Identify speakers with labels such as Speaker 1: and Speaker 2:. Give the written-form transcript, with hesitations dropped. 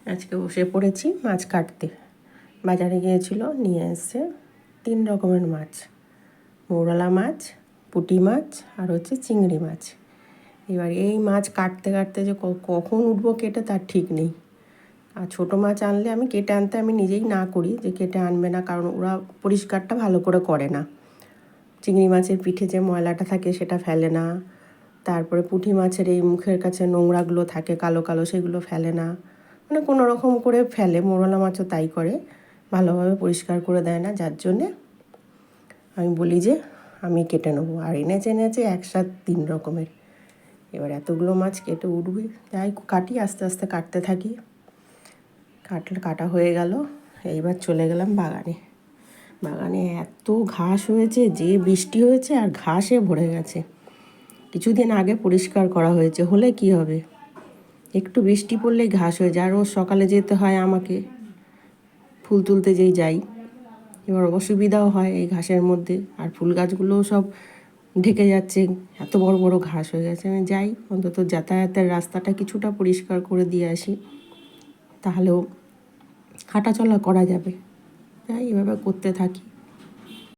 Speaker 1: আজকে বসে পড়েছি মাছ কাটতে। বাজারে গিয়েছিল, নিয়ে এসছে 3 রকমের মাছ, মৌরলা মাছ, পুঁটি মাছ আর হচ্ছে চিংড়ি মাছ। এবার এই মাছ কাটতে কাটতে যে কখন উঠবো কেটে তার ঠিক নেই। আর ছোটো মাছ আনলে আমি কেটে আনতে আমি নিজেই না করি যে কেটে আনবে না, কারণ ওরা পরিষ্কারটা ভালো করে করে না। চিংড়ি মাছের পিঠে যে ময়লাটা থাকে সেটা ফেলে না, তারপরে পুঁটি মাছের এই মুখের কাছে নোংরাগুলো থাকে কালো কালো, সেগুলো ফেলে না, মানে কোনো রকম করে ফেলে। মৌরলা মাছও তাই করে, ভালোভাবে পরিষ্কার করে দেয় না, যার জন্যে আমি বলি যে আমি কেটে নেবো। আর এনেছে একসাথে 3 রকমের। এবার এতগুলো মাছ কেটে উঠবে, যাই কাটি, আস্তে আস্তে কাটতে থাকি। কাটা হয়ে গেল। এইবার চলে গেলাম বাগানে। বাগানে এত ঘাস হয়েছে, যে বৃষ্টি হয়েছে আর ঘাসে ভরে গেছে। কিছুদিন আগে পরিষ্কার করা হয়েছে, হলে কি হবে, একটু বৃষ্টি পড়লেই ঘাস হয়ে যায়। আর রোজ সকালে যেতে হয় আমাকে, ফুল তুলতে যেই যাই, এবার অসুবিধাও হয় এই ঘাসের মধ্যে। আর ফুল গাছগুলোও সব ঢেকে যাচ্ছে, এত বড় বড় ঘাস হয়ে গেছে। আমি যাই, অন্তত যাতায়াতের রাস্তাটা কিছুটা পরিষ্কার করে দিয়ে আসি, তাহলেও হাঁটাচলা করা যাবে। যাই, এভাবে করতে থাকি।